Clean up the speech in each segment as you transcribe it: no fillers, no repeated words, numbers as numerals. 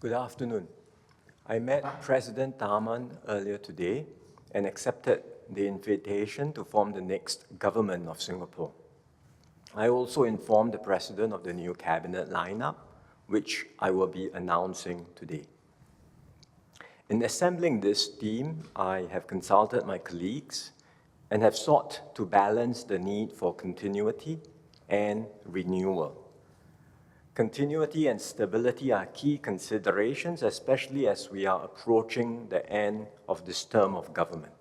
Good afternoon. I met President Tharman earlier today and accepted the invitation to form the next government of Singapore. I also informed the President of the new cabinet lineup, which I will be announcing today. In assembling this team, I have consulted my colleagues and have sought to balance the need for continuity and renewal. Continuity and stability are key considerations, especially as we are approaching the end of this term of government.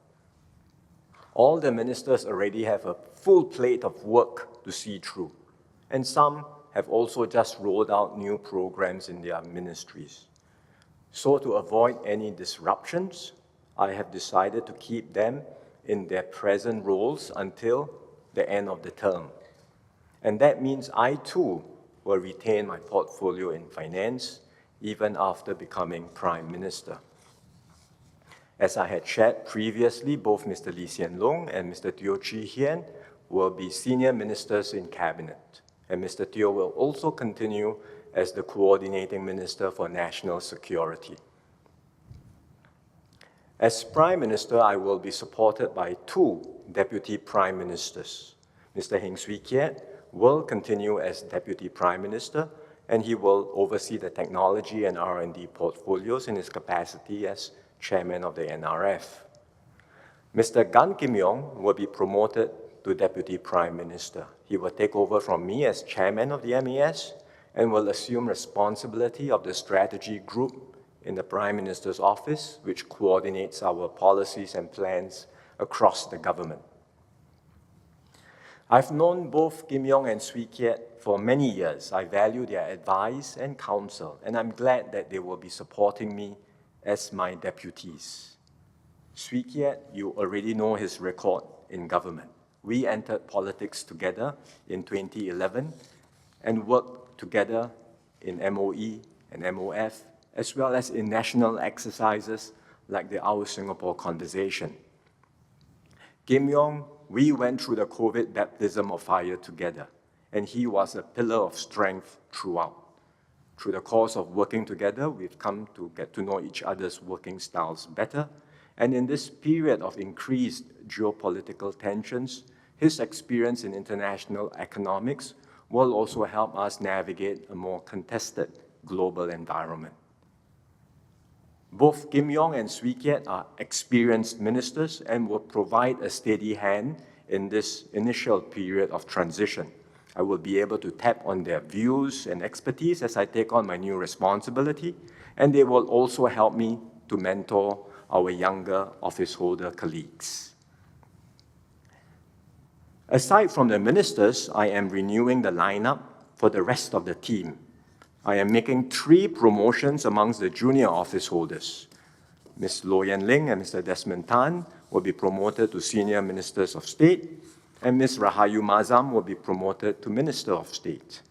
All the ministers already have a full plate of work to see through, and some have also just rolled out new programs in their ministries. So to avoid any disruptions, I have decided to keep them in their present roles until the end of the term. And that means I too will retain my portfolio in finance even after becoming Prime Minister. As I had shared previously, both Mr. Lee Hsien Loong and Mr. Teo Chee Hean will be senior ministers in cabinet, and Mr. Teo will also continue as the coordinating minister for national security. As Prime Minister, I will be supported by two Deputy Prime Ministers. Mr. Heng Swee Keat will continue as Deputy Prime Minister, and he will oversee the technology and R&D portfolios in his capacity as Chairman of the NRF. Mr. Gan Kim Yong will be promoted to Deputy Prime Minister. He will take over from me as Chairman of the MAS and will assume responsibility of the strategy group in the Prime Minister's office, which coordinates our policies and plans across the government. I've known both Kim Yong and Swee Keat for many years. I value their advice and counsel, and I'm glad that they will be supporting me as my deputies. Swee Keat, you already know his record in government. We entered politics together in 2011 and worked together in MOE and MOF, as well as in national exercises like the Our Singapore Conversation. Kim Yong, we went through the COVID baptism of fire together, and he was a pillar of strength throughout. Through the course of working together, we've come to get to know each other's working styles better, and in this period of increased geopolitical tensions, his experience in international economics will also help us navigate a more contested global environment. Both Kim Yong and Swee Keat are experienced ministers and will provide a steady hand in this initial period of transition. I will be able to tap on their views and expertise as I take on my new responsibility, and they will also help me to mentor our younger office holder colleagues. Aside from the ministers, I am renewing the lineup for the rest of the team. I am making 3 promotions amongst the junior office holders. Ms. Low Yen Ling and Mr. Desmond Tan will be promoted to Senior Ministers of State, and Ms. Rahayu Mazam will be promoted to Minister of State.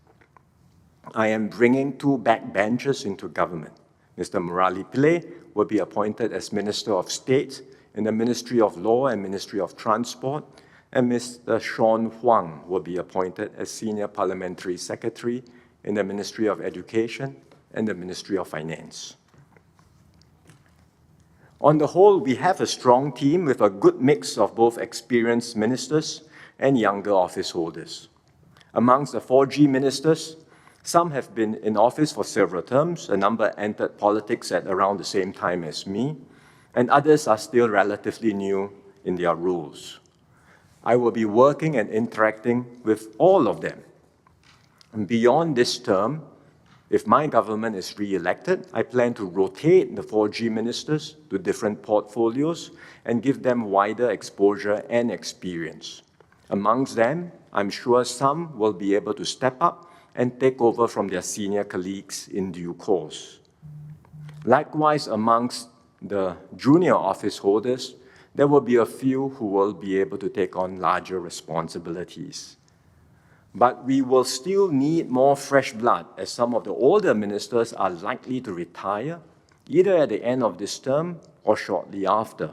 I am bringing 2 backbenchers into government. Mr. Murali Pillay will be appointed as Minister of State in the Ministry of Law and Ministry of Transport, and Mr. Sean Huang will be appointed as Senior Parliamentary Secretary in the Ministry of Education and the Ministry of Finance. On the whole, we have a strong team with a good mix of both experienced ministers and younger office holders. Amongst the 4G ministers, some have been in office for several terms, a number entered politics at around the same time as me, and others are still relatively new in their roles. I will be working and interacting with all of them. And beyond this term, if my government is re-elected, I plan to rotate the 4G ministers to different portfolios and give them wider exposure and experience. Amongst them, I'm sure some will be able to step up and take over from their senior colleagues in due course. Likewise, amongst the junior office holders, there will be a few who will be able to take on larger responsibilities. But we will still need more fresh blood, as some of the older ministers are likely to retire, either at the end of this term or shortly after.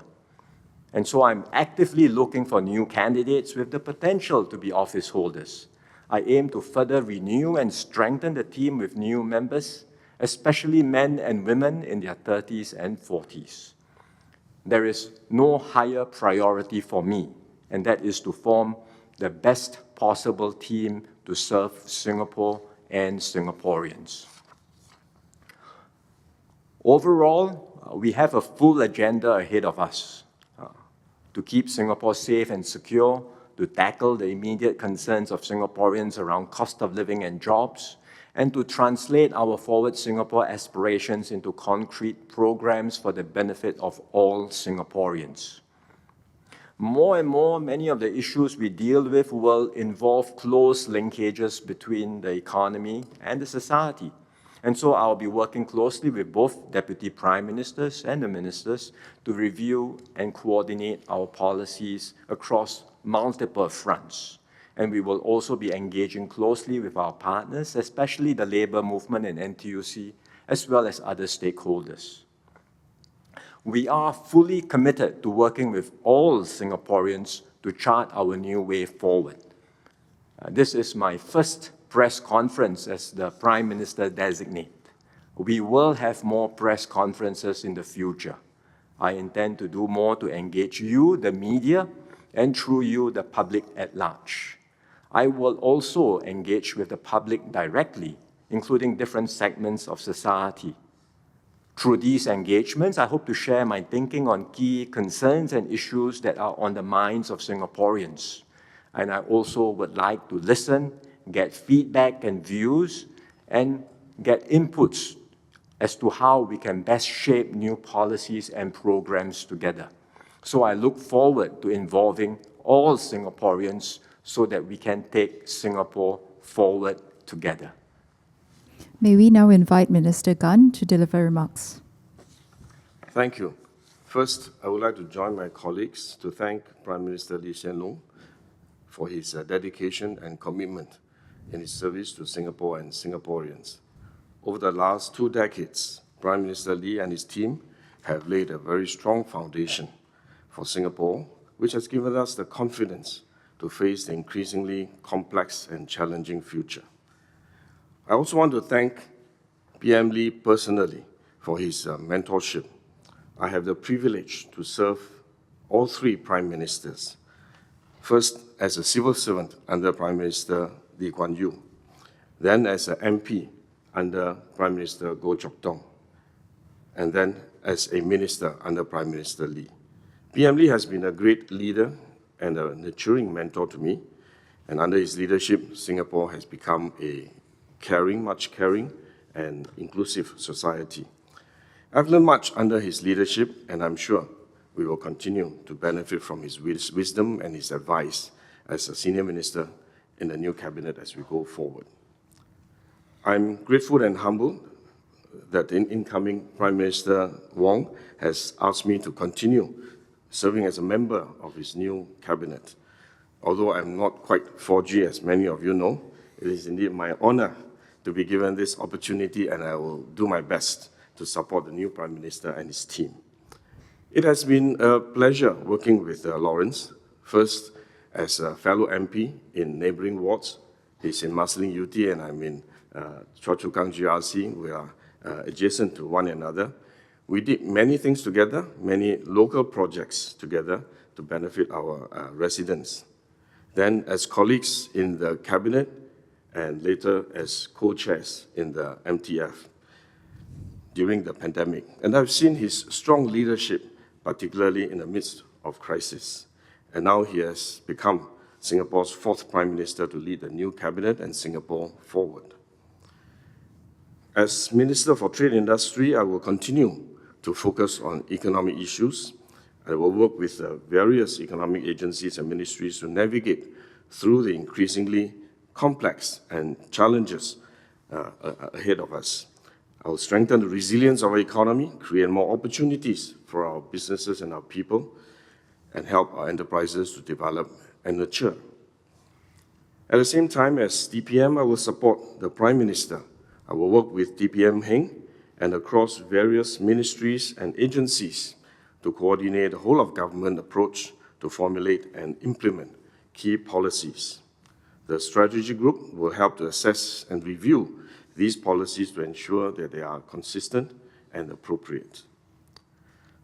And so I'm actively looking for new candidates with the potential to be office holders. I aim to further renew and strengthen the team with new members especially men and women in their 30s and 40s. There is no higher priority for me, and that is to form the best possible team to serve Singapore and Singaporeans. Overall, we have a full agenda ahead of us to keep Singapore safe and secure, to tackle the immediate concerns of Singaporeans around cost of living and jobs, and to translate our Forward Singapore aspirations into concrete programs for the benefit of all Singaporeans. More and more, many of the issues we deal with will involve close linkages between the economy and the society. And so I'll be working closely with both Deputy Prime Ministers and the Ministers to review and coordinate our policies across multiple fronts. And we will also be engaging closely with our partners, especially the labour movement and NTUC, as well as other stakeholders. We are fully committed to working with all Singaporeans to chart our new way forward. This is my first press conference as the Prime Minister designate. We will have more press conferences in the future. I intend to do more to engage you, the media, and through you, the public at large. I will also engage with the public directly, including different segments of society. Through these engagements, I hope to share my thinking on key concerns and issues that are on the minds of Singaporeans. And I also would like to listen, get feedback and views, and get inputs as to how we can best shape new policies and programs together. So I look forward to involving all Singaporeans so that we can take Singapore forward together. May we now invite Minister Gan to deliver remarks. Thank you. First, I would like to join my colleagues to thank Prime Minister Lee Hsien Loong for his dedication and commitment in his service to Singapore and Singaporeans. Over the last 2 decades, Prime Minister Lee and his team have laid a very strong foundation for Singapore, which has given us the confidence to face the increasingly complex and challenging future. I also want to thank PM Lee personally for his mentorship. I have the privilege to serve all 3 Prime Ministers. First, as a civil servant under Prime Minister Lee Kuan Yew, then as an MP under Prime Minister Goh Chok Tong, and then as a minister under Prime Minister Lee. PM Lee has been a great leader and a nurturing mentor to me, and under his leadership, Singapore has become a much caring and inclusive society. I've learned much under his leadership, and I'm sure we will continue to benefit from his wisdom and his advice as a senior minister in the new cabinet as we go forward. I'm grateful and humbled that the incoming Prime Minister Wong has asked me to continue serving as a member of his new cabinet. Although I'm not quite 4G, as many of you know, it is indeed my honor to be given this opportunity, and I will do my best to support the new Prime Minister and his team. It has been a pleasure working with Lawrence, first as a fellow MP in neighboring wards. He's in Marsiling UT and I'm in Choa Chu Kang GRC. We are adjacent to one another. We did many things together, many local projects together to benefit our residents. Then as colleagues in the cabinet, and later as co-chairs in the MTF during the pandemic. And I've seen his strong leadership, particularly in the midst of crisis. And now he has become Singapore's 4th Prime Minister to lead the new cabinet and Singapore forward. As Minister for Trade and Industry, I will continue to focus on economic issues. I will work with various economic agencies and ministries to navigate through the increasingly complex and challenges ahead of us. I will strengthen the resilience of our economy, create more opportunities for our businesses and our people, and help our enterprises to develop and nurture. At the same time as DPM, I will support the Prime Minister. I will work with DPM Heng and across various ministries and agencies to coordinate the whole of government approach to formulate and implement key policies. The strategy group will help to assess and review these policies to ensure that they are consistent and appropriate.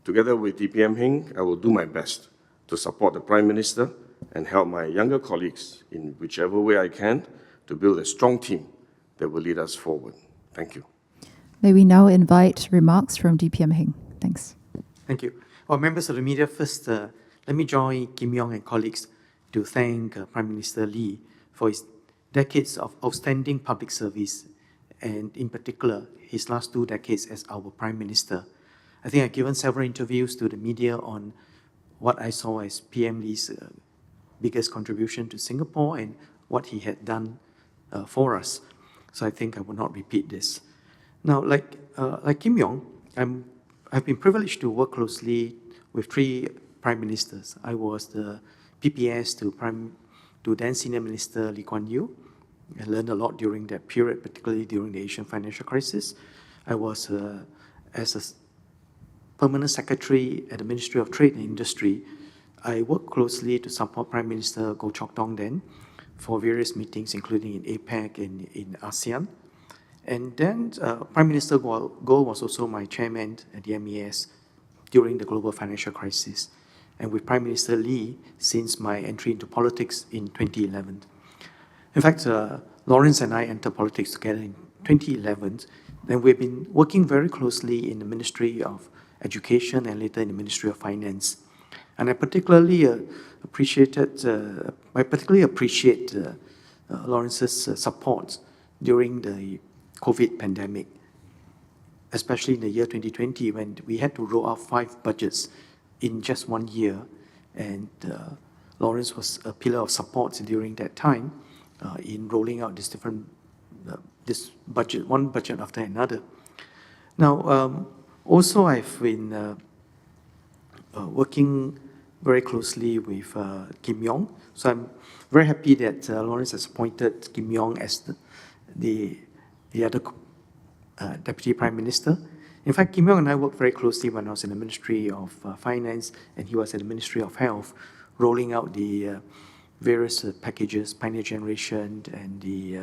Together with DPM Heng, I will do my best to support the Prime Minister and help my younger colleagues in whichever way I can to build a strong team that will lead us forward. Thank you. May we now invite remarks from DPM Heng. Thanks. Thank you. Well, members of the media, first, let me join Kim Yong and colleagues to thank Prime Minister Lee for his decades of outstanding public service, and in particular, his last 2 decades as our Prime Minister. I think I've given several interviews to the media on what I saw as PM Lee's biggest contribution to Singapore and what he had done for us. So I think I will not repeat this. Now, like Kim Yong, I've been privileged to work closely with 3 Prime Ministers. I was the PPS to then Senior Minister Lee Kuan Yew. I learned a lot during that period, particularly during the Asian financial crisis. I was as a Permanent Secretary at the Ministry of Trade and Industry. I worked closely to support Prime Minister Goh Chok Tong then for various meetings, including in APEC and in ASEAN. And then Prime Minister Goh was also my chairman at the MES during the global financial crisis, and with Prime Minister Lee since my entry into politics in 2011. In fact, Lawrence and I entered politics together in 2011, and we've been working very closely in the Ministry of Education and later in the Ministry of Finance. And I particularly appreciate Lawrence's support during the COVID pandemic, especially in the year 2020 when we had to roll out 5 budgets in just 1 year. And Lawrence was a pillar of support during that time in rolling out this budget, one budget after another. Now, also I've been working very closely with Kim Yong. So I'm very happy that Lawrence has appointed Kim Yong as the other Deputy Prime Minister. In fact, Kim Yong and I worked very closely when I was in the Ministry of Finance and he was at the Ministry of Health, rolling out the various packages, Pioneer Generation and the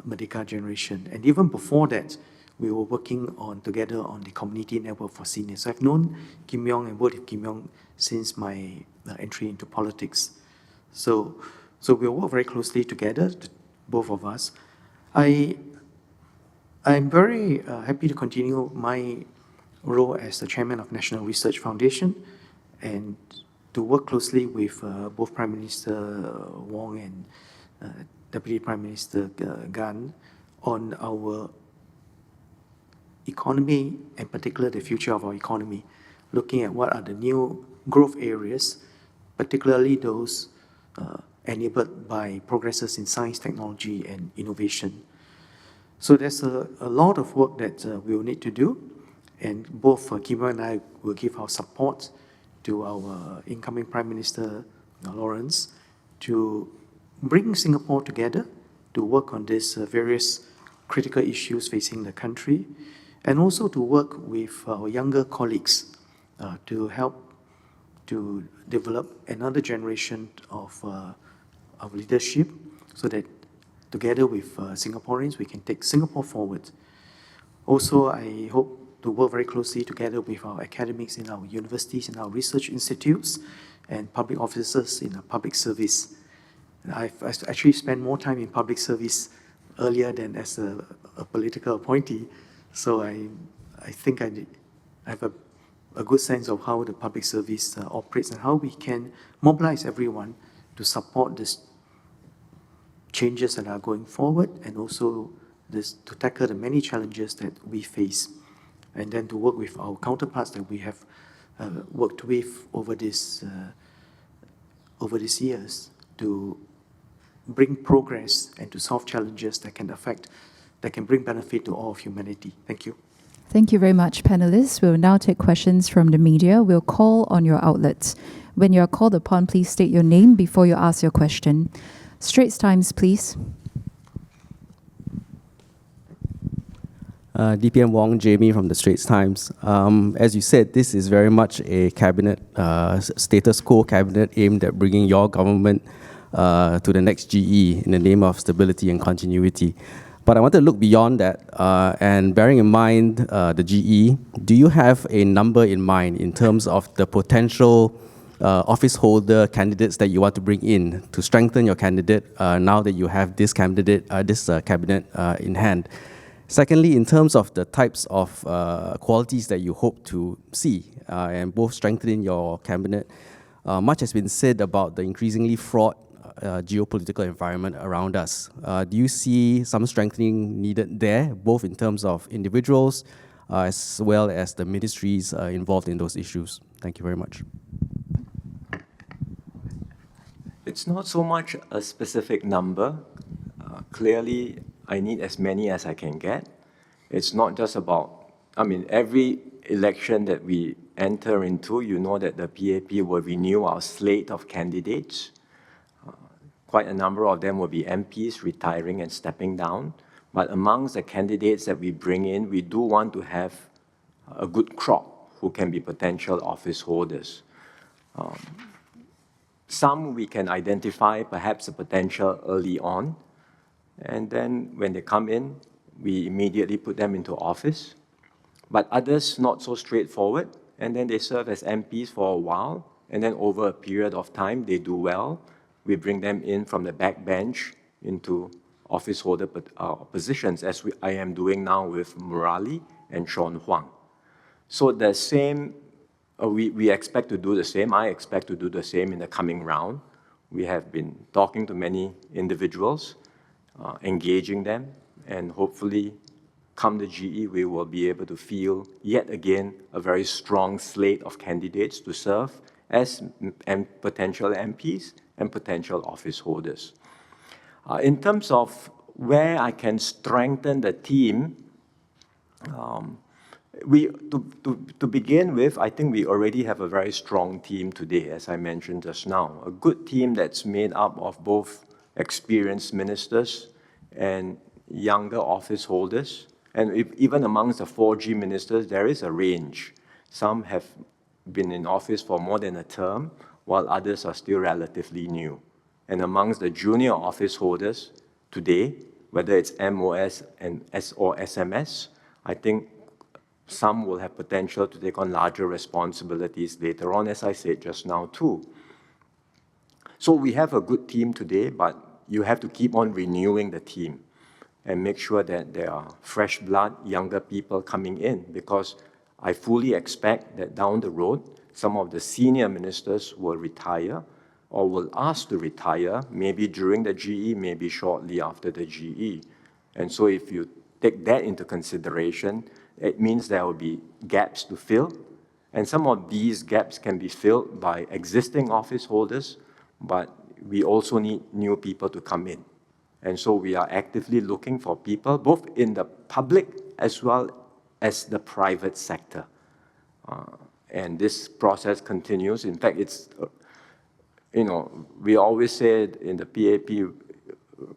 Merdeka Generation. And even before that, we were working together on the Community Network for Seniors. So I've known Kim Yong and worked with Kim Yong since my entry into politics. So we work very closely together, both of us. I'm very happy to continue my role as the chairman of National Research Foundation and to work closely with both Prime Minister Wong and Deputy Prime Minister Gan on our economy, and particularly the future of our economy, looking at what are the new growth areas, particularly those enabled by progresses in science, technology, and innovation. So there's a lot of work that we will need to do, and both Kim and I will give our support to our incoming Prime Minister, Lawrence, to bring Singapore together to work on these various critical issues facing the country, and also to work with our younger colleagues to help to develop another generation of leadership so that together with Singaporeans, we can take Singapore forward. Also, I hope to work very closely together with our academics in our universities, in our research institutes, and public officers in our public service. I've actually spent more time in public service earlier than as a political appointee, so I think I have a good sense of how the public service operates and how we can mobilize everyone to support these changes that are going forward, and also to tackle the many challenges that we face, and then to work with our counterparts that we have worked with over these years to bring progress and to solve challenges that can bring benefit to all of humanity. Thank you. Thank you very much, panelists. We'll now take questions from the media. We'll call on your outlets. When you are called upon, please state your name before you ask your question. Straits Times, please. DPM Wong, Jamie from the Straits Times. As you said, this is very much a cabinet, status quo cabinet aimed at bringing your government to the next GE in the name of stability and continuity. But I want to look beyond that, and bearing in mind the GE, do you have a number in mind in terms of the potential office holder candidates that you want to bring in to strengthen your candidate now that you have this cabinet in hand? Secondly, in terms of the types of qualities that you hope to see and both strengthening your cabinet, much has been said about the increasingly fraught geopolitical environment around us. Do you see some strengthening needed there, both in terms of individuals as well as the ministries involved in those issues? Thank you very much. It's not so much a specific number. Clearly, I need as many as I can get. It's not just about, every election that we enter into, you know that the PAP will renew our slate of candidates. Quite a number of them will be MPs retiring and stepping down. But amongst the candidates that we bring in, we do want to have a good crop who can be potential office holders. Some we can identify perhaps a potential early on, and then when they come in, we immediately put them into office. But others, not so straightforward, and then they serve as MPs for a while, and then over a period of time, they do well. We bring them in from the backbench into office holder positions, as I am doing now with Murali and Sean Huang. So the same, we expect to do the same. I expect to do the same in the coming round. We have been talking to many individuals, engaging them, and hopefully, come the GE, we will be able to field yet again a very strong slate of candidates to serve as potential MPs and potential office holders. In terms of where I can strengthen the team, to begin with, I think we already have a very strong team today, as I mentioned just now. A good team that's made up of both experienced ministers and younger office holders. And even amongst the 4G ministers, there is a range. Some have been in office for more than a term, while others are still relatively new. And amongst the junior office holders today, whether it's MOS or SMS, I think some will have potential to take on larger responsibilities later on, as I said just now too. So we have a good team today, but you have to keep on renewing the team and make sure that there are fresh blood, younger people coming in, because I fully expect that down the road, some of the senior ministers will retire or will ask to retire, maybe during the GE, maybe shortly after the GE. And so if you take that into consideration, it means there will be gaps to fill. And some of these gaps can be filled by existing office holders, but we also need new people to come in. And so we are actively looking for people, both in the public as well as the private sector. And this process continues. In fact, it's, we always said in the PAP,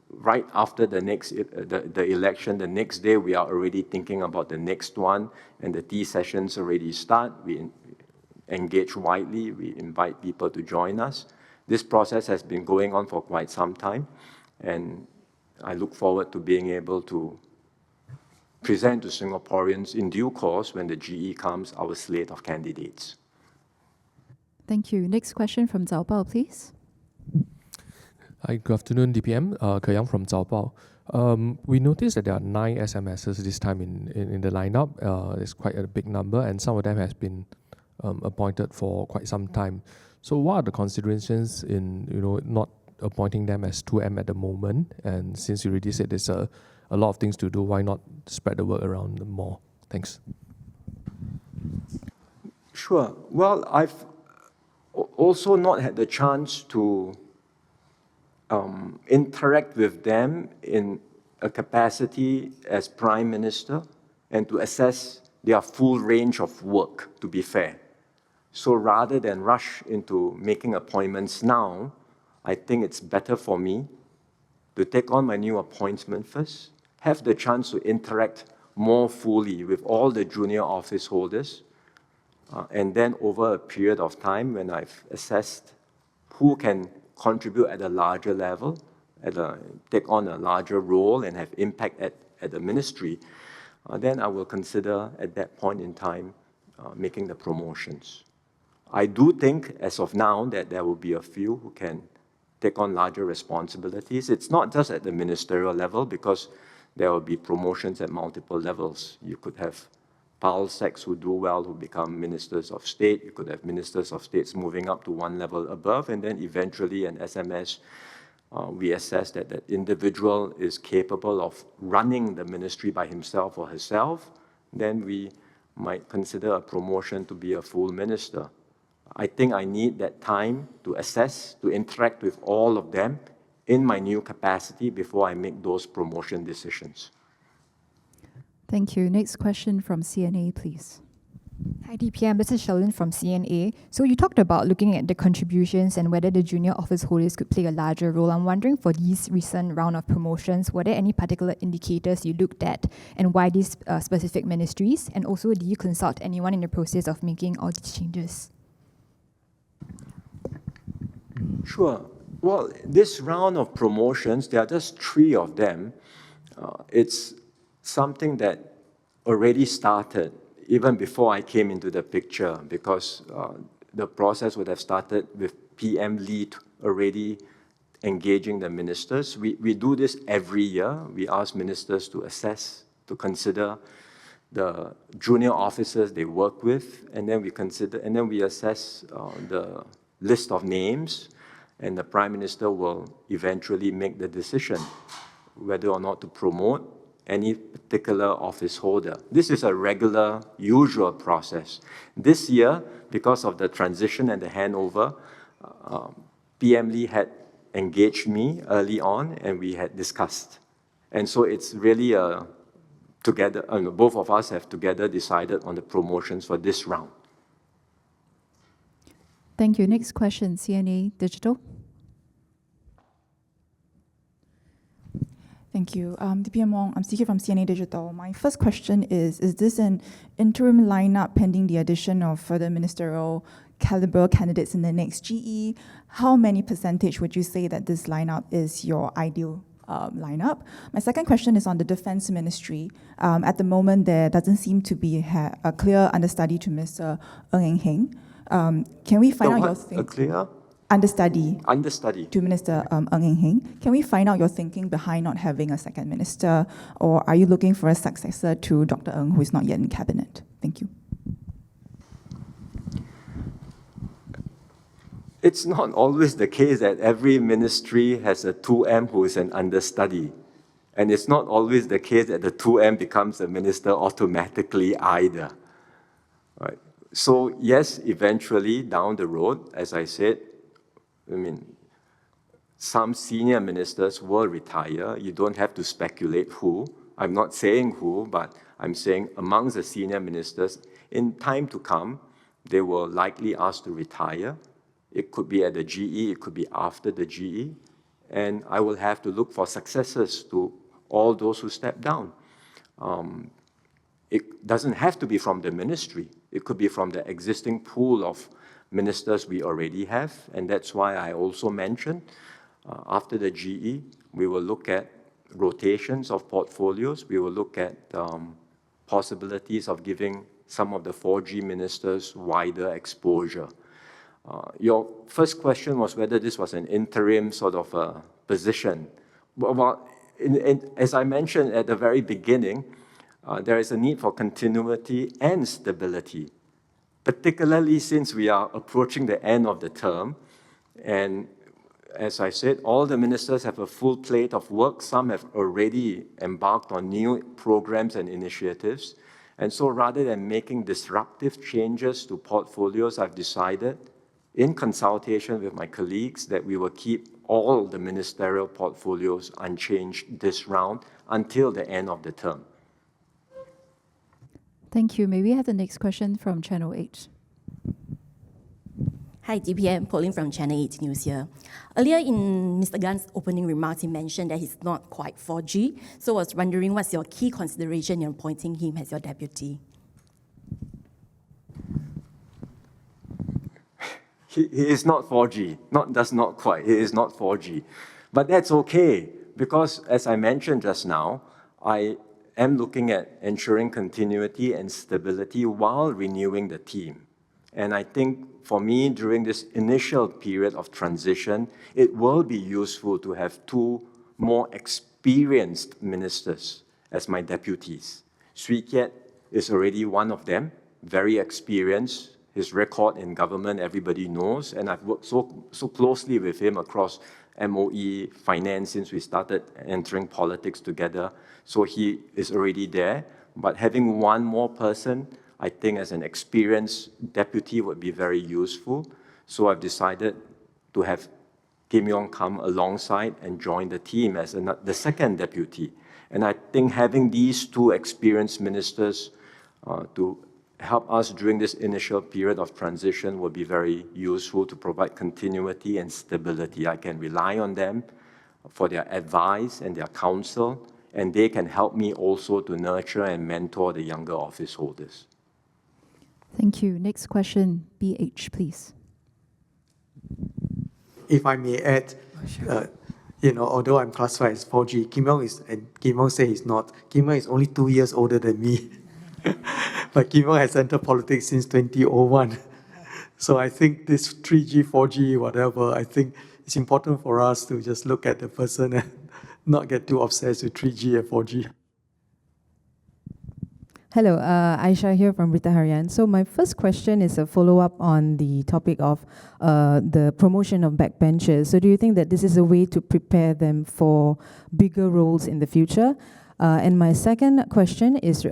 right after the election, the next day, we are already thinking about the next one, and the tea sessions already start. We engage widely. We invite people to join us. This process has been going on for quite some time, and I look forward to being able to present to Singaporeans in due course when the GE comes, our slate of candidates. Thank you. Next question from Zhao Bao, please. Hi, good afternoon, DPM. Ke Yang from Zhao Bao. We noticed that there are 9 SMSs this time in the lineup. It's quite a big number, and some of them has been appointed for quite some time. So what are the considerations in not appointing them as 2M at the moment? And since you already said there's a lot of things to do, why not spread the work around more? Thanks. Sure. Well, I've also not had the chance to interact with them in a capacity as Prime Minister and to assess their full range of work, to be fair. So rather than rush into making appointments now, I think it's better for me to take on my new appointment first, have the chance to interact more fully with all the junior office holders, and then over a period of time when I've assessed who can contribute at a larger level, take on a larger role and have impact at the ministry, then I will consider at that point in time making the promotions. I do think, as of now, that there will be a few who can take on larger responsibilities. It's not just at the ministerial level, because there will be promotions at multiple levels. You could have PALSECs who do well, who become ministers of state. You could have ministers of states moving up to one level above, and then eventually an SMS, we assess that that individual is capable of running the ministry by himself or herself, then we might consider a promotion to be a full minister. I think I need that time to assess, to interact with all of them in my new capacity before I make those promotion decisions. Thank you. Next question from CNA, please. Hi DPM, this is Shalin from CNA. So you talked about looking at the contributions and whether the junior office holders could play a larger role. I'm wondering, for these recent round of promotions, were there any particular indicators you looked at, and why these specific ministries? And also, do you consult anyone in the process of making all these changes? Sure. Well, this round of promotions, there are just 3 of them. It's something that already started even before I came into the picture, because the process would have started with PM Lee already engaging the ministers. We do this every year. We ask ministers to assess, to consider the junior officers they work with, and then we assess the list of names, and the Prime Minister will eventually make the decision whether or not to promote any particular office holder. This is a regular, usual process. This year, because of the transition and the handover, PM Lee had engaged me early on, and we had discussed. And so it's really together, both of us have together decided on the promotions for this round. Thank you. Next question, CNA Digital. Thank you. DPM Wong, I'm CK from CNA Digital. My first question is this an interim lineup pending the addition of further ministerial caliber candidates in the next GE? How many percentage would you say that this lineup is your ideal lineup? My second question is on the Defense Ministry. At the moment, there doesn't seem to be a clear understudy to Mr. Ng Eng Heng. Can we find out your thinking? A clear? Understudy Understudy. to Minister Ng Eng Heng. Can we find out your thinking behind not having a second minister, or are you looking for a successor to Dr. Ng, who is not yet in cabinet? Thank you. It's not always the case that every ministry has a 2M who is an understudy. And it's not always the case that the 2M becomes a minister automatically either. Right? So yes, eventually down the road, as I said, some senior ministers will retire. You don't have to speculate who. I'm not saying who, but I'm saying amongst the senior ministers, in time to come, they will likely ask to retire. It could be at the GE, it could be after the GE, and I will have to look for successors to all those who step down. It doesn't have to be from the ministry. It could be from the existing pool of ministers we already have, and that's why I also mentioned after the GE, we will look at rotations of portfolios. We will look at possibilities of giving some of the 4G ministers wider exposure. Your first question was whether this was an interim sort of position. Well, as I mentioned at the very beginning, there is a need for continuity and stability, particularly since we are approaching the end of the term. And as I said, all the ministers have a full plate of work. Some have already embarked on new programs and initiatives. And so rather than making disruptive changes to portfolios, I've decided, in consultation with my colleagues, that we will keep all the ministerial portfolios unchanged this round until the end of the term. Thank you. May we have the next question from Channel 8? Hi, DPM, Pauline from Channel 8 News here. Earlier in Mr. Gan's opening remarks, he mentioned that he's not quite 4G. So I was wondering, what's your key consideration in appointing him as your deputy? He is not 4G, not quite. He is not 4G. But that's okay, because as I mentioned just now, I am looking at ensuring continuity and stability while renewing the team. And I think for me, during this initial period of transition, it will be useful to have two more experienced ministers as my deputies. Swee Kiat is already one of them, very experienced. His record in government, everybody knows, and I've worked so closely with him across MOE, finance, since we started entering politics together. So he is already there. But having one more person, I think as an experienced deputy would be very useful. So I've decided to have Kim Yong come alongside and join the team as the second deputy. And I think having these two experienced ministers to help us during this initial period of transition will be very useful to provide continuity and stability. I can rely on them for their advice and their counsel, and they can help me also to nurture and mentor the younger office holders. Thank you. Next question, BH, please. If I may add, although I'm classified as 4G, Kim Yong says he's not. Kim Yong is only 2 years older than me. But Kim Yong has entered politics since 2001. So I think this 3G, 4G, whatever, I think it's important for us to just look at the person and not get too obsessed with 3G and 4G. Hello, Aisha here from Berita Harian. So my first question is a follow-up on the topic of the promotion of backbenchers. So do you think that this is a way to prepare them for bigger roles in the future? And my second question is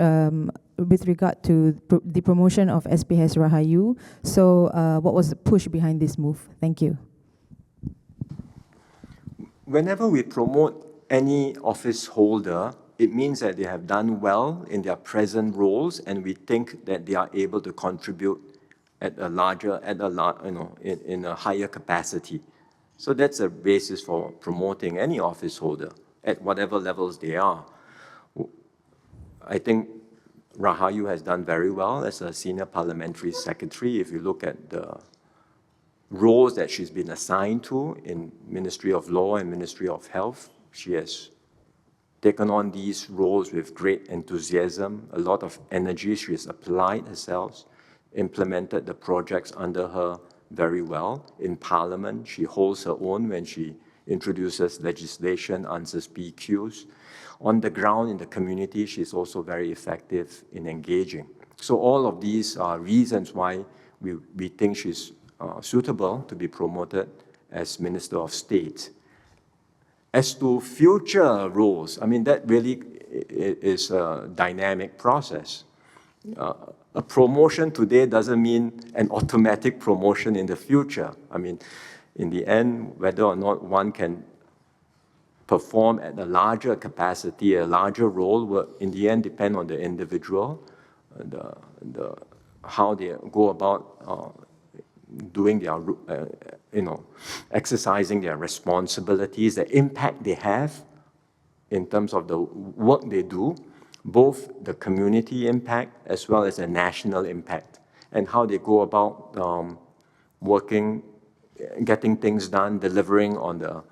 with regard to the promotion of SPH Rahayu. So what was the push behind this move? Thank you. Whenever we promote any office holder, it means that they have done well in their present roles, and we think that they are able to contribute at in a higher capacity. So that's a basis for promoting any office holder at whatever levels they are. I think Rahayu has done very well as a senior parliamentary secretary. If you look at the roles that she's been assigned to in Ministry of Law and Ministry of Health, she has taken on these roles with great enthusiasm, a lot of energy. She has applied herself, implemented the projects under her very well. In Parliament, she holds her own when she introduces legislation, answers PQs. On the ground in the community, she's also very effective in engaging. So all of these are reasons why we think she's suitable to be promoted as Minister of State. As to future roles, I mean, that really is a dynamic process. A promotion today doesn't mean an automatic promotion in the future. I mean, in the end, whether or not one can perform at a larger capacity, a larger role, will in the end depend on the individual, how they go about doing their, exercising their responsibilities, the impact they have in terms of the work they do, both the community impact as well as the national impact, and how they go about working, getting things done, delivering on the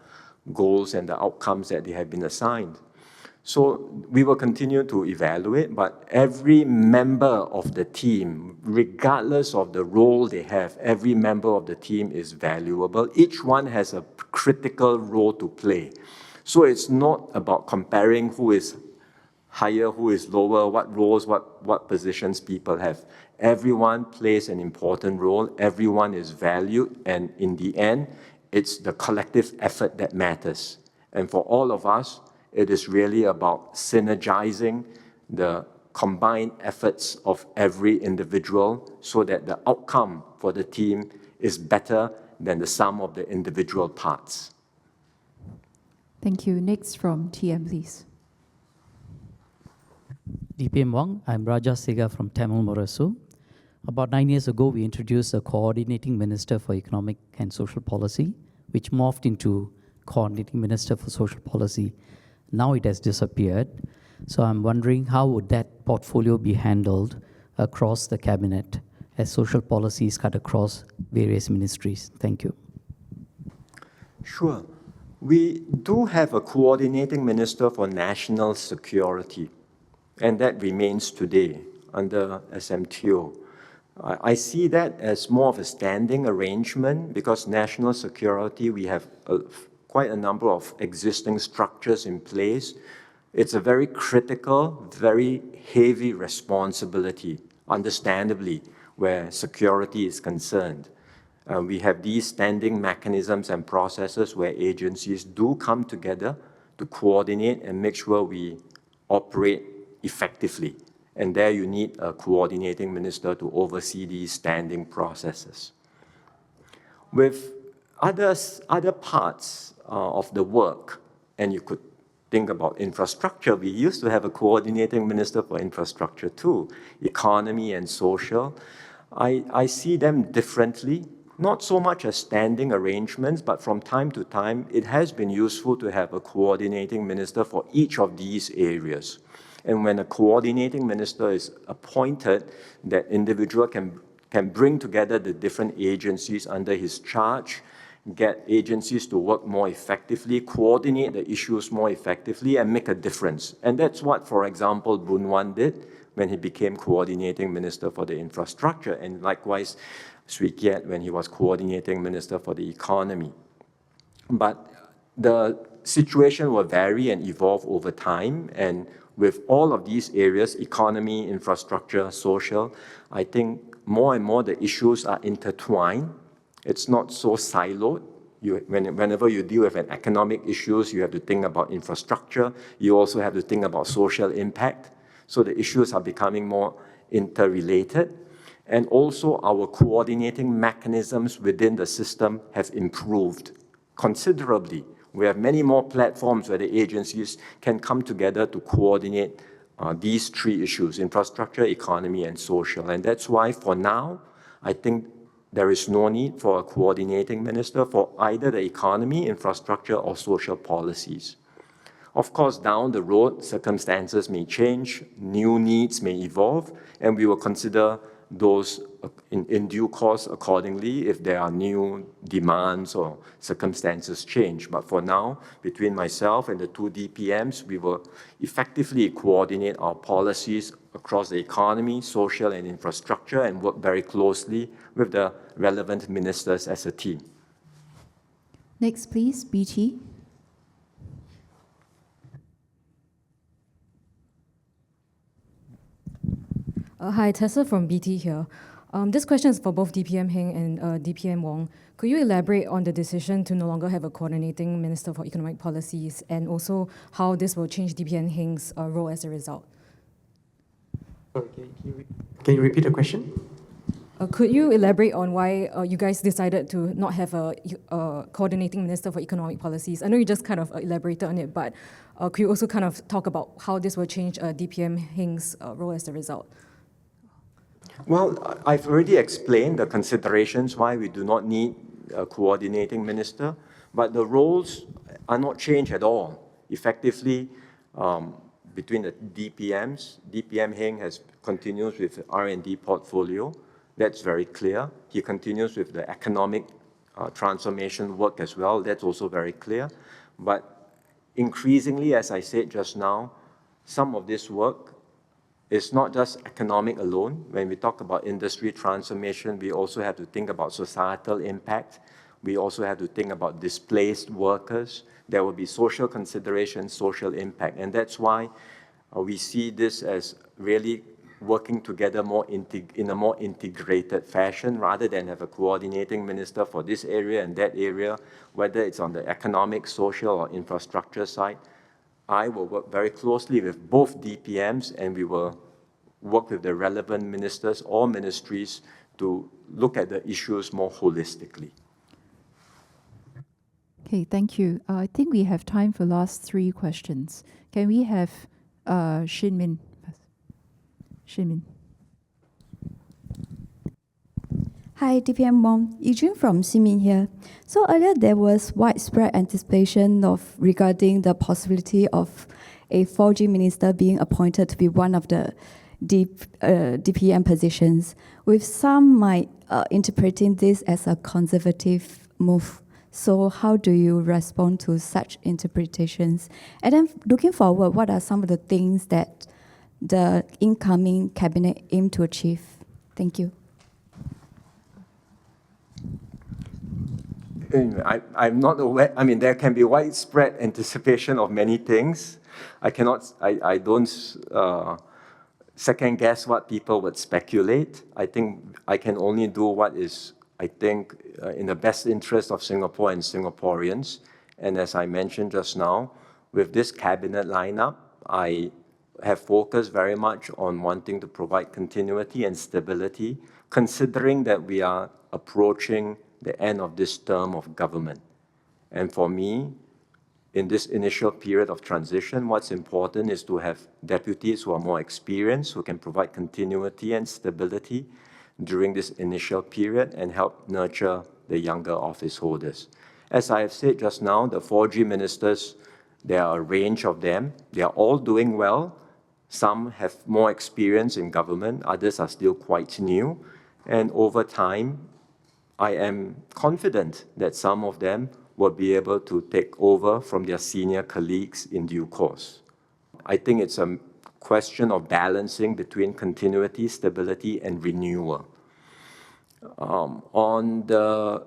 goals and the outcomes that they have been assigned. So we will continue to evaluate, but every member of the team, regardless of the role they have, every member of the team is valuable. Each one has a critical role to play. So it's not about comparing who is higher, who is lower, what roles, what positions people have. Everyone plays an important role, everyone is valued, and in the end, it's the collective effort that matters. And for all of us, it is really about synergizing the combined efforts of every individual so that the outcome for the team is better than the sum of the individual parts. Thank you. Next from TM, please. DPM Wong, I'm Raja Sega from Tamil Murasu. About 9 years ago, we introduced a coordinating minister for economic and social policy, which morphed into coordinating minister for social policy. Now it has disappeared. So I'm wondering how would that portfolio be handled across the cabinet as social policies cut across various ministries? Thank you. Sure. We do have a coordinating minister for national security, and that remains today under SMTO. I see that as more of a standing arrangement because national security, we have quite a number of existing structures in place. It's a very critical, very heavy responsibility, understandably, where security is concerned. We have these standing mechanisms and processes where agencies do come together to coordinate and make sure we operate effectively. And there you need a coordinating minister to oversee these standing processes. With other parts of the work, and you could think about infrastructure, we used to have a coordinating minister for infrastructure too, economy and social. I see them differently, not so much as standing arrangements, but from time to time, it has been useful to have a coordinating minister for each of these areas. And when a coordinating minister is appointed, that individual can bring together the different agencies under his charge, get agencies to work more effectively, coordinate the issues more effectively, and make a difference. And that's what, for example, Boon Wan did when he became coordinating minister for the infrastructure, and likewise Swee Keat when he was coordinating minister for the economy. But the situation will vary and evolve over time, and with all of these areas, economy, infrastructure, social, I think more and more the issues are intertwined. It's not so siloed. Whenever you deal with an economic issues, you have to think about infrastructure. You also have to think about social impact. So the issues are becoming more interrelated. And also our coordinating mechanisms within the system have improved considerably. We have many more platforms where the agencies can come together to coordinate these three issues: infrastructure, economy, and social. And that's why, for now, I think there is no need for a coordinating minister for either the economy, infrastructure, or social policies. Of course, down the road, circumstances may change, new needs may evolve, and we will consider those in due course accordingly if there are new demands or circumstances change. But for now, between myself and the two DPMs, we will effectively coordinate our policies across the economy, social, and infrastructure, and work very closely with the relevant ministers as a team. Next, please, BT. Hi, Tessa from BT here. This question is for both DPM Heng and DPM Wong. Could you elaborate on the decision to no longer have a coordinating minister for economic policies, and also how this will change DPM Heng's role as a result? Sorry, can you repeat the question? Could you elaborate on why you guys decided to not have a coordinating minister for economic policies? I know you just kind of elaborated on it, but could you also kind of talk about how this will change DPM Heng's role as a result? Well, I've already explained the considerations why we do not need a coordinating minister, but the roles are not changed at all. Effectively, between the DPMs, DPM Heng continues with the R&D portfolio. That's very clear. He continues with the economic transformation work as well. That's also very clear. But increasingly, as I said just now, some of this work is not just economic alone. When we talk about industry transformation, we also have to think about societal impact. We also have to think about displaced workers. There will be social considerations, social impact. And that's why we see this as really working together in a more integrated fashion, rather than have a coordinating minister for this area and that area, whether it's on the economic, social, or infrastructure side. I will work very closely with both DPMs, and we will work with the relevant ministers or ministries to look at the issues more holistically. Okay, thank you. I think we have time for last three questions. Can we have Shin Min first? Shin Min. Hi, DPM Wong. Yijun from Simin here. So earlier there was widespread anticipation regarding the possibility of a 4G minister being appointed to be one of the DPM positions, with some might interpreting this as a conservative move. So how do you respond to such interpretations? And then looking forward, what are some of the things that the incoming cabinet aim to achieve? Thank you. I'm not aware. I mean, there can be widespread anticipation of many things. I don't second guess what people would speculate. I think I can only do what is, I think, in the best interest of Singapore and Singaporeans. And as I mentioned just now, with this cabinet lineup, I have focused very much on wanting to provide continuity and stability, considering that we are approaching the end of this term of government. And for me, in this initial period of transition, what's important is to have deputies who are more experienced, who can provide continuity and stability during this initial period and help nurture the younger office holders. As I have said just now, the 4G ministers, there are a range of them. They are all doing well. Some have more experience in government, others are still quite new. And over time, I am confident that some of them will be able to take over from their senior colleagues in due course. I think it's a question of balancing between continuity, stability, and renewal. On the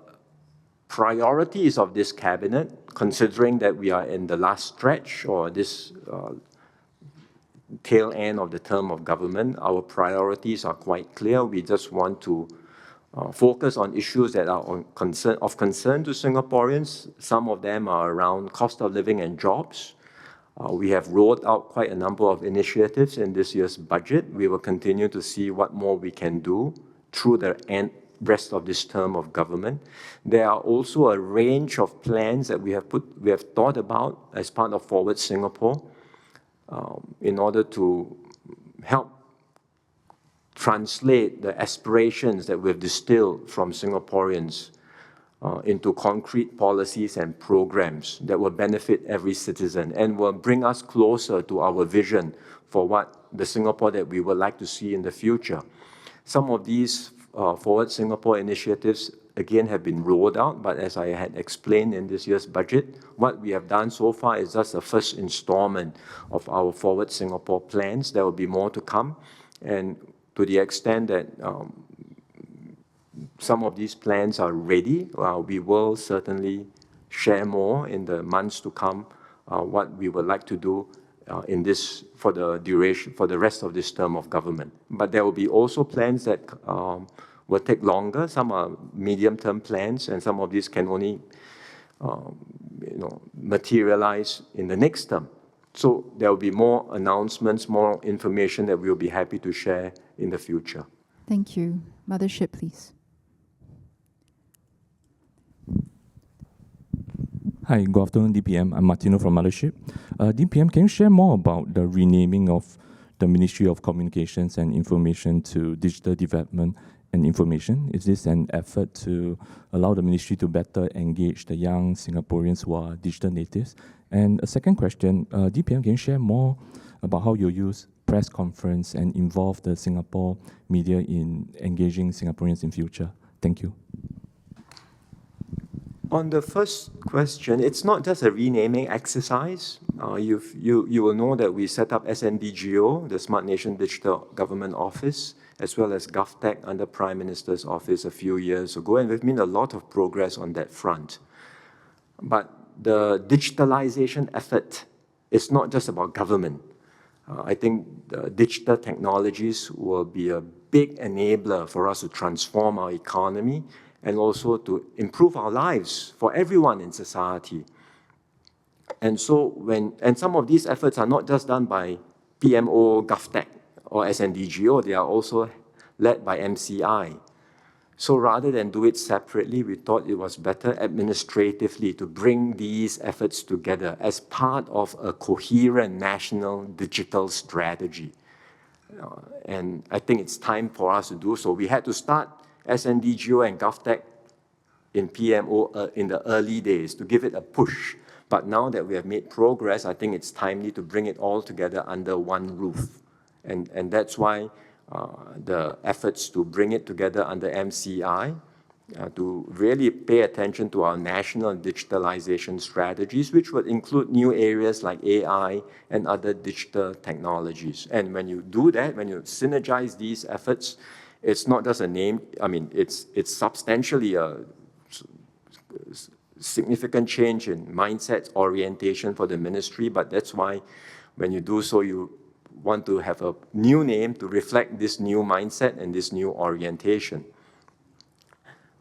priorities of this cabinet, considering that we are in the last stretch or this tail end of the term of government, our priorities are quite clear. We just want to focus on issues that are of concern to Singaporeans. Some of them are around cost of living and jobs. We have rolled out quite a number of initiatives in this year's budget. We will continue to see what more we can do through the rest of this term of government. There are also a range of plans that we have thought about as part of Forward Singapore in order to help translate the aspirations that we've distilled from Singaporeans into concrete policies and programs that will benefit every citizen and will bring us closer to our vision for what the Singapore that we would like to see in the future. Some of these Forward Singapore initiatives, again, have been rolled out, but as I had explained in this year's budget, what we have done so far is just the first installment of our Forward Singapore plans. There will be more to come, and to the extent that some of these plans are ready, we will certainly share more in the months to come what we would like to do in this for the rest of this term of government. But there will be also plans that will take longer. Some are medium-term plans, and some of these can only materialize in the next term. So there will be more announcements, more information that we'll be happy to share in the future. Thank you. Mothership, please. Hi, good afternoon, DPM. I'm Martino from Mothership. DPM, can you share more about the renaming of the Ministry of Communications and Information to Digital Development and Information? Is this an effort to allow the ministry to better engage the young Singaporeans who are digital natives? And a second question, DPM, can you share more about how you use press conference and involve the Singapore media in engaging Singaporeans in future? Thank you. On the first question, it's not just a renaming exercise. You will know that we set up SNDGO, the Smart Nation Digital Government Office, as well as GovTech under Prime Minister's office a few years ago, and we've made a lot of progress on that front. But the digitalization effort is not just about government. I think the digital technologies will be a big enabler for us to transform our economy and also to improve our lives for everyone in society. And so some of these efforts are not just done by PMO, GovTech, or SNDGO, they are also led by MCI. So rather than do it separately, we thought it was better administratively to bring these efforts together as part of a coherent national digital strategy. And I think it's time for us to do so. We had to start SNDGO and GovTech in PMO in the early days to give it a push. But now that we have made progress, I think it's timely to bring it all together under one roof. And that's why the efforts to bring it together under MCI to really pay attention to our national digitalization strategies, which would include new areas like AI and other digital technologies. And when you do that, when you synergize these efforts, it's not just a name, I mean, it's substantially a significant change in mindset orientation for the ministry, but that's why when you do so, you want to have a new name to reflect this new mindset and this new orientation.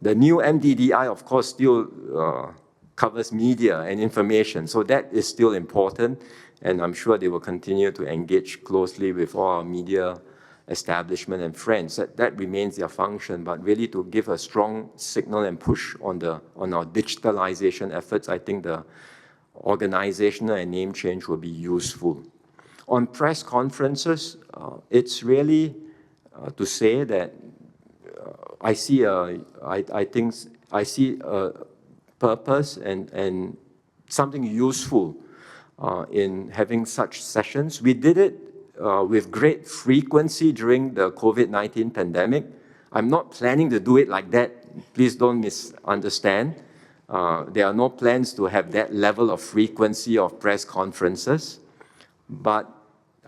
The new MDDI, of course, still covers media and information, so that is still important, and I'm sure they will continue to engage closely with all our media establishment and friends. That remains their function, but really to give a strong signal and push on our digitalization efforts, I think the organizational and name change will be useful. On press conferences, it's really to say that I see a purpose and something useful in having such sessions. We did it with great frequency during the COVID-19 pandemic. I'm not planning to do it like that. Please don't misunderstand. There are no plans to have that level of frequency of press conferences. But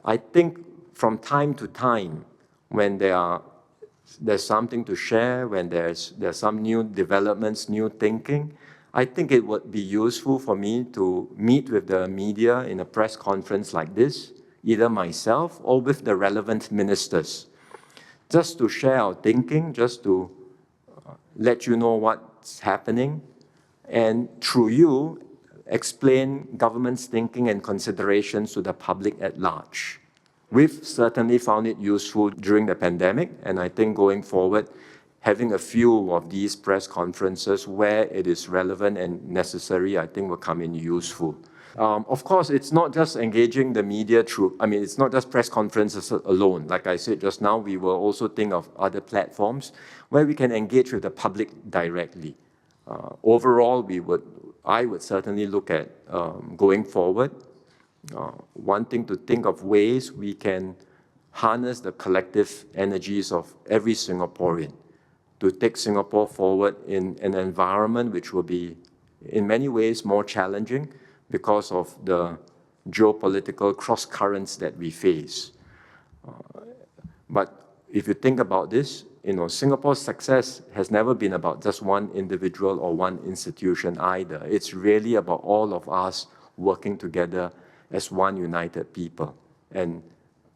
I think from time to time, when there's something to share, when there's some new developments, new thinking, I think it would be useful for me to meet with the media in a press conference like this, either myself or with the relevant ministers, just to share our thinking, just to let you know what's happening, and through you, explain government's thinking and considerations to the public at large. We've certainly found it useful during the pandemic, and I think going forward, having a few of these press conferences where it is relevant and necessary, I think will come in useful. Of course, it's not just engaging the media through, I mean, it's not just press conferences alone. Like I said just now, we will also think of other platforms where we can engage with the public directly. Overall, I would certainly look at going forward, wanting to think of ways we can harness the collective energies of every Singaporean to take Singapore forward in an environment which will be in many ways more challenging because of the geopolitical cross currents that we face. But if you think about this, Singapore's success has never been about just one individual or one institution either. It's really about all of us working together as one united people. And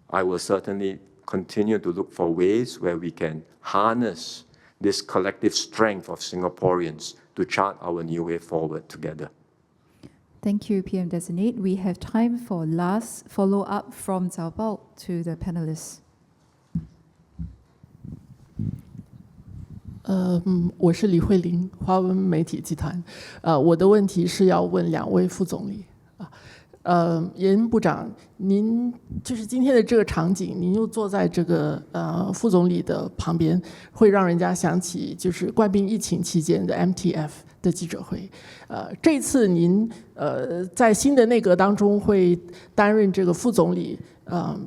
I will certainly continue to look for ways where we can harness this collective strength of Singaporeans to chart our new way forward together. Thank you, PM Designate. We have time for last follow-up from Zhao Bao to the panelists. 我是李慧玲，华文媒体集团。我的问题是要问两位副总理。严部长，您就是今天的这个场景，您又坐在这个副总理的旁边，会让人家想起就是冠病疫情期间的 MTF 的记者会。这次您在新的内阁当中会担任这个副总理，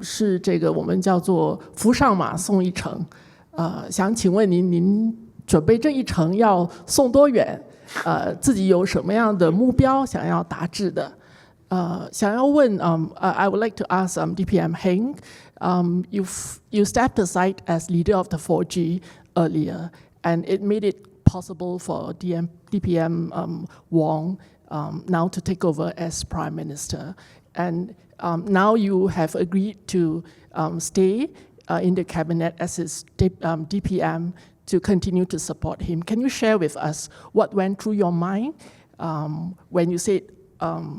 是这个我们叫做扶上马送一程。想请问您准备这一程要送多远？自己有什么样的目标想要达至的？想要问I would like to ask DPM Heng, you stepped aside as leader of the 4G earlier, and it made it possible for DPM Wong now to take over as Prime Minister. And now you have agreed to stay in the cabinet as his DPM to continue to support him. Can you share with us what went through your mind when you said,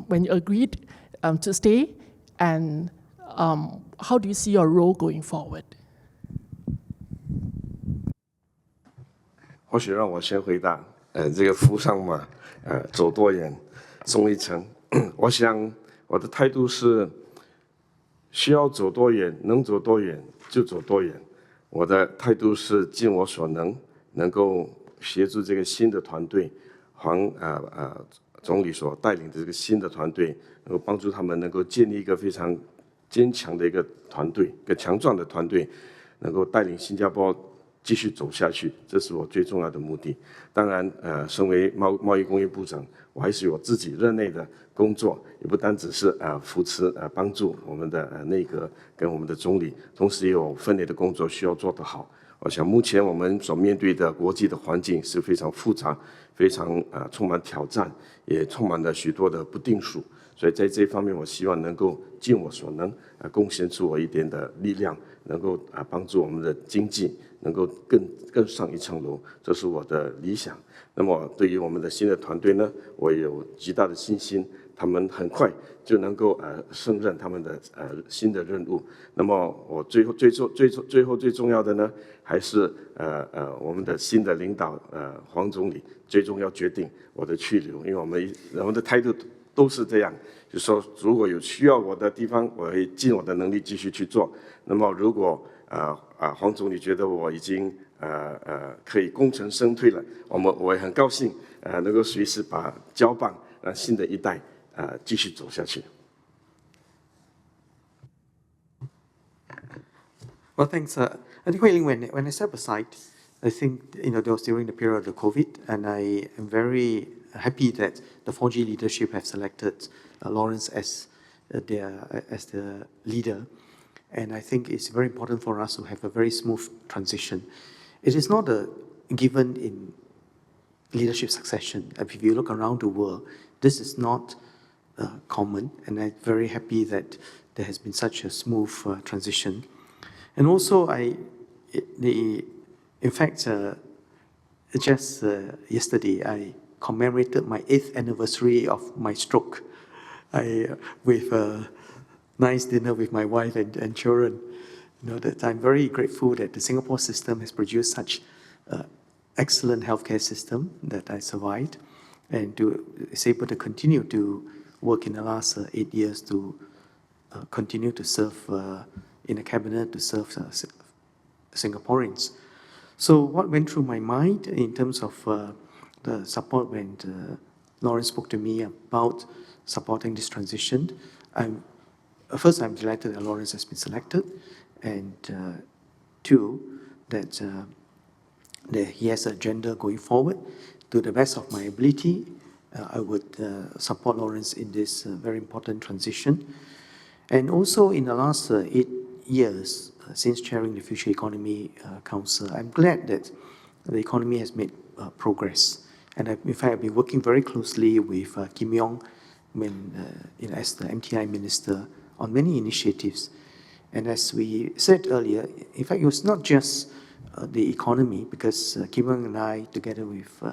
when you agreed to stay, and how do you see your role going forward? 或许让我先回答，这个扶上马，走多远，送一程。我想我的态度是，需要走多远，能走多远就走多远。我的态度是尽我所能，能够协助这个新的团队，黄总理所带领的这个新的团队，能够帮助他们能够建立一个非常坚强的一个团队，一个强壮的团队，能够带领新加坡继续走下去，这是我最重要的目的。当然，身为贸易工业部长，我还是有自己任内的工作，也不单只是扶持帮助我们的内阁跟我们的总理，同时也有分内的工作需要做得好。我想目前我们所面对的国际的环境是非常复杂，非常充满挑战，也充满了许多的不定数。所以在这方面，我希望能够尽我所能，贡献出我一点的力量，能够帮助我们的经济能够更上一层楼，这是我的理想。那么对于我们的新的团队呢，我有极大的信心，他们很快就能够胜任他们的新的任务。那么我最后最重要的呢，还是我们的新的领导黄总理最终要决定我的去留，因为我们的态度都是这样，就是说如果有需要我的地方，我会尽我的能力继续去做。那么如果黄总理觉得我已经可以功成身退了，我也很高兴能够随时把交棒让新的一代继续走下去。Well, thanks. I think Hui Ling, when I step aside, I think that was during the period of the COVID, and I am very happy that the 4G leadership have selected Lawrence as the leader. And I think it's very important for us to have a very smooth transition. It is not a given in leadership succession. If you look around the world, this is not common, and I'm very happy that there has been such a smooth transition. And also, in fact, just yesterday, I commemorated my 8th anniversary of my stroke with a nice dinner with my wife and children. That I'm very grateful that the Singapore system has produced such excellent healthcare system that I survived, and is able to continue to work in the last 8 years to continue to serve in the cabinet, to serve Singaporeans. So what went through my mind in terms of the support when Lawrence spoke to me about supporting this transition, first, I'm delighted that Lawrence has been selected, and two, that he has an agenda going forward. To the best of my ability, I would support Lawrence in this very important transition. And also, in the last 8 years, since chairing the Future Economy Council, I'm glad that the economy has made progress. And in fact, I've been working very closely with Kim Yong as the MTI minister on many initiatives. And as we said earlier, in fact, it was not just the economy, because Kim Yong and I, together with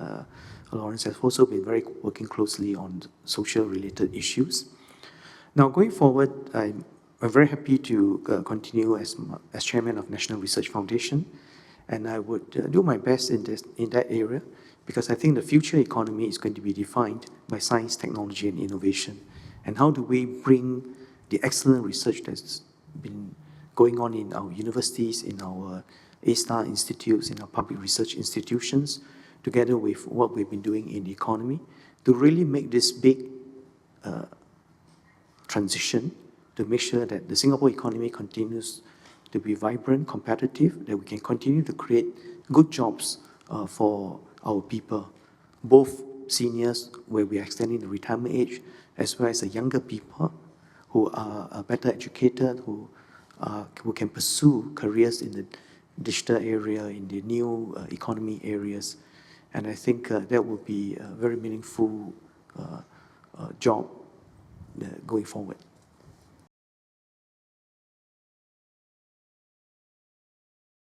Lawrence, have also been working closely on social-related issues. Now, going forward, I'm very happy to continue as chairman of National Research Foundation, and I would do my best in that area, because I think the future economy is going to be defined by science, technology, and innovation. And how do we bring the excellent research that's been going on in our universities, in our A-star institutes, in our public research institutions, together with what we've been doing in the economy, to really make this big transition, to make sure that the Singapore economy continues to be vibrant, competitive, that we can continue to create good jobs for our people, both seniors, where we are extending the retirement age, as well as the younger people who are better educated, who can pursue careers in the digital area, in the new economy areas. And I think that will be a very meaningful job going forward.